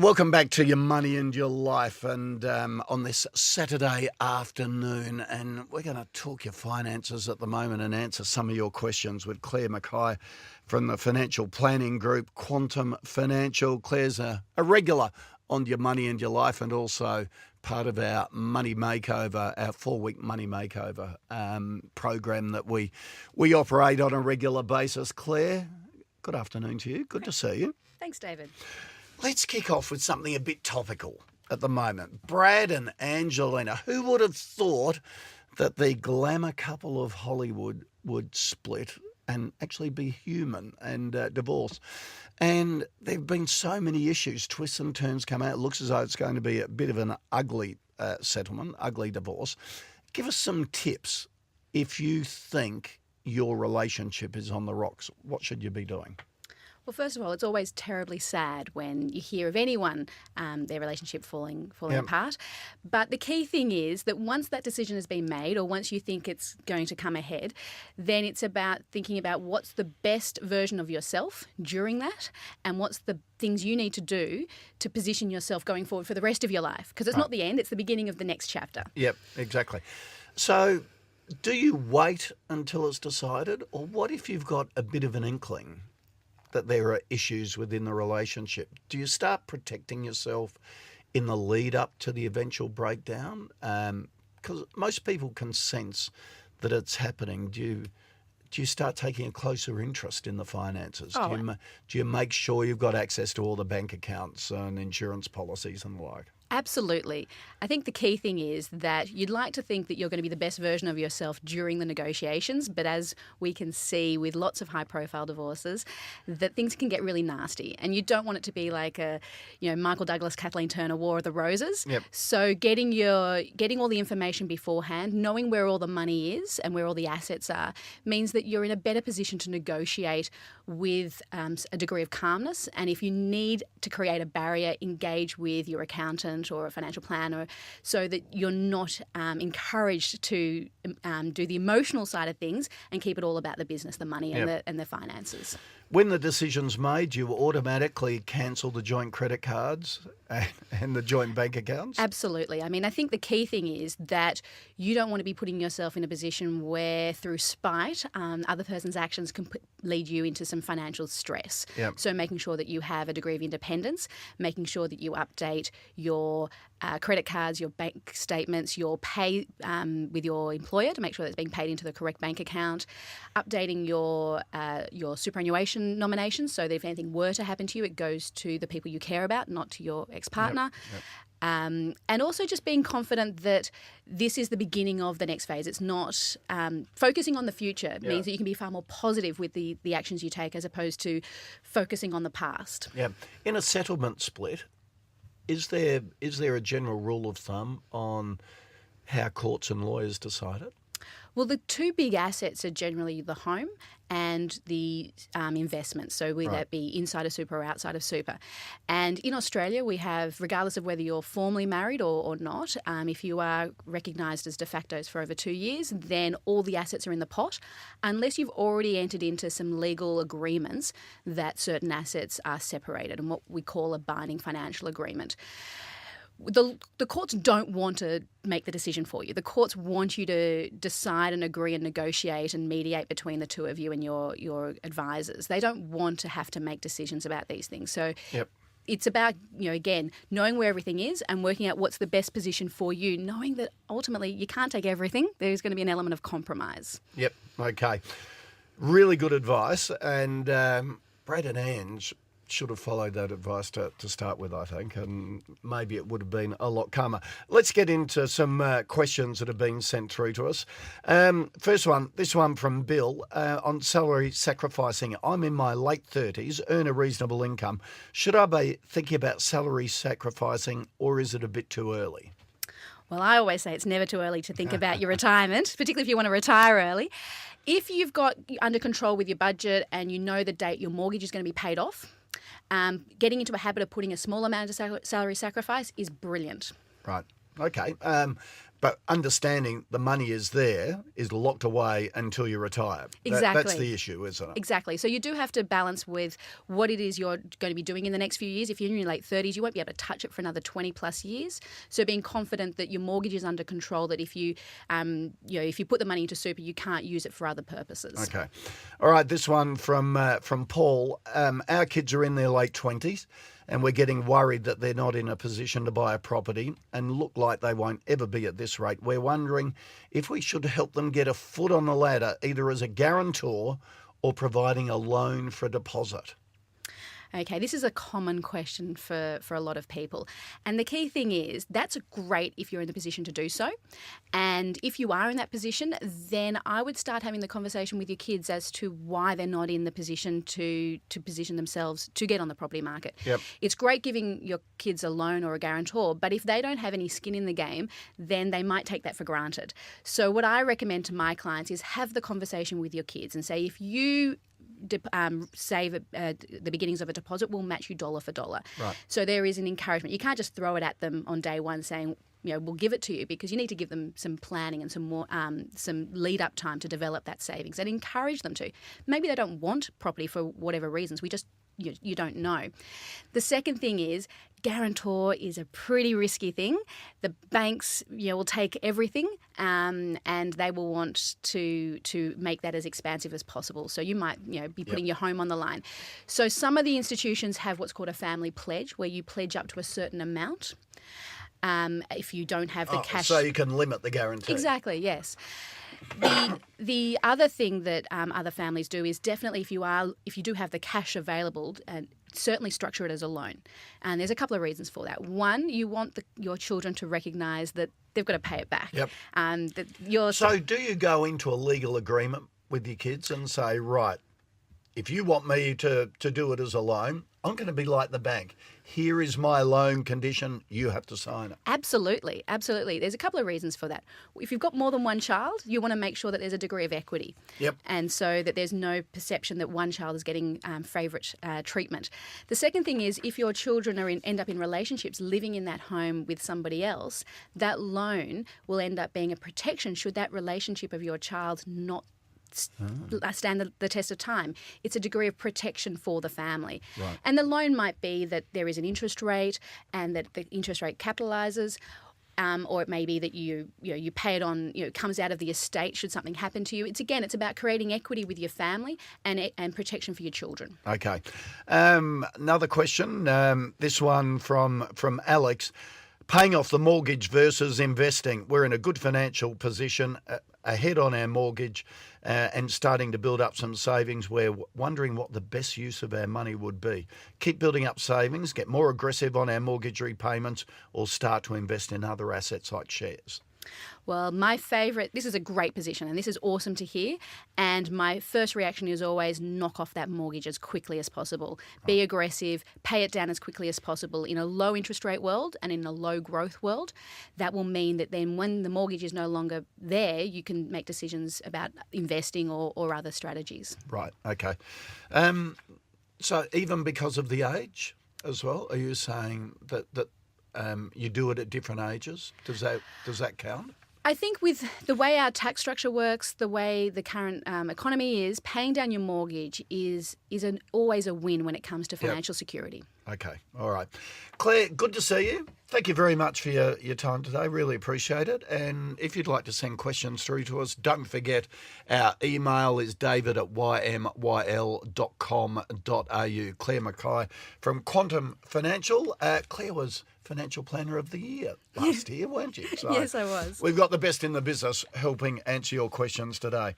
Welcome back to Your Money and Your Life, and on this Saturday afternoon, and we're going to talk your finances at the moment and answer some of your questions with Claire Mackay from the financial planning group Quantum Financial. Claire's a regular on Your Money and Your Life, and also part of our Money Makeover, our 4-week Money Makeover program that we operate on a regular basis. Claire, good afternoon to you. Good to see you. Thanks, David. Let's kick off with something a bit topical at the moment. Brad and Angelina. Who would have thought that the glamour couple of Hollywood would split and actually be human and divorce? And there have been so many issues, twists and turns come out. It looks as though it's going to be a bit of an ugly settlement, ugly divorce. Give us some tips if you think your relationship is on the rocks. What should you be doing? Well, first of all, it's always terribly sad when you hear of anyone, their relationship falling apart. But the key thing is that once that decision has been made, or once you think it's going to come ahead, then it's about thinking about what's the best version of yourself during that, and what's the things you need to do to position yourself going forward for the rest of your life. Because it's not the end, it's the beginning of the next chapter. Yep, exactly. So do you wait until it's decided, or what if you've got a bit of an inkling that there are issues within the relationship? Do you start protecting yourself in the lead up to the eventual breakdown? Because most people can sense that it's happening. Do you start taking a closer interest in the finances? Do you make sure you've got access to all the bank accounts and insurance policies and the like? Absolutely. I think the key thing is that you'd like to think that you're going to be the best version of yourself during the negotiations, but as we can see with lots of high-profile divorces, that things can get really nasty, and you don't want it to be like a, Michael Douglas, Kathleen Turner War of the Roses. Yep. So getting all the information beforehand, knowing where all the money is and where all the assets are, means that you're in a better position to negotiate with a degree of calmness. And if you need to create a barrier, engage with your accountant or a financial planner, so that you're not encouraged to do the emotional side of things and keep it all about the business, the money, and the finances. When the decision's made, you automatically cancel the joint credit cards and the joint bank accounts? Absolutely. I mean, I think the key thing is that you don't want to be putting yourself in a position where, through spite, other person's actions can lead you into some financial stress. Yep. So making sure that you have a degree of independence, making sure that you update your credit cards, your bank statements, your pay with your employer to make sure that it's being paid into the correct bank account, updating your superannuation nominations so that if anything were to happen to you, it goes to the people you care about, not to your ex-partner. Yep. And also just being confident that this is the beginning of the next phase. It's not focusing on the future means that you can be far more positive with the actions you take as opposed to focusing on the past. Yeah. In a settlement split, is there a general rule of thumb on how courts and lawyers decide it? Well, the two big assets are generally the home and the investments, so whether that be inside of super or outside of super. And in Australia, we have, regardless of whether you're formally married or not, if you are recognised as de factos for over 2 years, then all the assets are in the pot, unless you've already entered into some legal agreements that certain assets are separated, and what we call a binding financial agreement. The courts don't want to make the decision for you. The courts want you to decide and agree and negotiate and mediate between the two of you and your advisors. They don't want to have to make decisions about these things. So it's about, again, knowing where everything is and working out what's the best position for you, knowing that ultimately you can't take everything. There's going to be an element of compromise. Yep. Okay. Really good advice. And Brad and Ange should have followed that advice to start with, I think, and maybe it would have been a lot calmer. Let's get into some questions that have been sent through to us. First one, this one from Bill, on salary sacrificing. I'm in my late 30s, earn a reasonable income. Should I be thinking about salary sacrificing, or is it a bit too early? Well, I always say it's never too early to think about your retirement, particularly if you want to retire early. If you've got under control with your budget and you know the date your mortgage is going to be paid off, getting into a habit of putting a small amount of salary sacrifice is brilliant. Right. Okay. But understanding the money is there, is locked away until you retire. Exactly. That's the issue, isn't it? Exactly. So you do have to balance with what it is you're going to be doing in the next few years. If you're in your late 30s, you won't be able to touch it for another 20 plus years. So being confident that your mortgage is under control, that if you, if you put the money into super, you can't use it for other purposes. Okay. All right, this one from Paul. Our kids are in their late 20s and we're getting worried that they're not in a position to buy a property and look like they won't ever be at this rate. We're wondering if we should help them get a foot on the ladder, either as a guarantor or providing a loan for a deposit. Okay, this is a common question for a lot of people. And the key thing is that's great if you're in the position to do so. And if you are in that position, then I would start having the conversation with your kids as to why they're not in the position to position themselves to get on the property market. Yep. It's great giving your kids a loan or a guarantor, but if they don't have any skin in the game, then they might take that for granted. So what I recommend to my clients is have the conversation with your kids and say, if you save the beginnings of a deposit, will match you dollar for dollar. Right. So there is an encouragement. You can't just throw it at them on day one saying, we'll give it to you, because you need to give them some planning and some more some lead up time to develop that savings and encourage them to. Maybe they don't want property for whatever reasons. We just you don't know. The second thing is guarantor is a pretty risky thing. The banks will take everything and they will want to make that as expansive as possible. So you might be putting your home on the line. So some of the institutions have what's called a family pledge, where you pledge up to a certain amount. If you don't have the cash. So you can limit the guarantee. Exactly, yes. The other thing that other families do is definitely if you do have the cash available, and certainly structure it as a loan. And there's a couple of reasons for that. One, you want your children to recognise that they've got to pay it back. Yep. So do you go into a legal agreement with your kids and say, right, if you want me to do it as a loan, I'm going to be like the bank. Here is my loan condition. You have to sign it. Absolutely, absolutely. There's a couple of reasons for that. If you've got more than one child, you want to make sure that there's a degree of equity. Yep. And so that there's no perception that one child is getting favourite treatment. The second thing is, if your children end up in relationships living in that home with somebody else, that loan will end up being a protection should that relationship of your child not stand the test of time. It's a degree of protection for the family. Right. And the loan might be that there is an interest rate and that the interest rate capitalises, or it may be that you pay it on, comes out of the estate should something happen to you. It's about creating equity with your family and protection for your children. Okay. Another question, this one from Alex. Paying off the mortgage versus investing. We're in a good financial position, ahead on our mortgage and starting to build up some savings. We're wondering what the best use of our money would be. Keep building up savings, get more aggressive on our mortgage repayments, or start to invest in other assets like shares. Well, my favourite, this is a great position and this is awesome to hear. And my first reaction is always knock off that mortgage as quickly as possible. Be aggressive, pay it down as quickly as possible. In a low interest rate world and in a low growth world, that will mean that then when the mortgage is no longer there, you can make decisions about investing or other strategies. Right, okay. So even because of the age as well, are you saying that you do it at different ages? Does that count? I think with the way our tax structure works, the way the current economy is, paying down your mortgage is always a win when it comes to financial security. Okay, all right. Claire, good to see you. Thank you very much for your time today. Really appreciate it. And if you'd like to send questions through to us, don't forget our email is david@ymyl.com.au. Claire Mackay from Quantum Financial. Claire was Financial Planner of the Year last year, weren't you? So yes, I was. We've got the best in the business helping answer your questions today.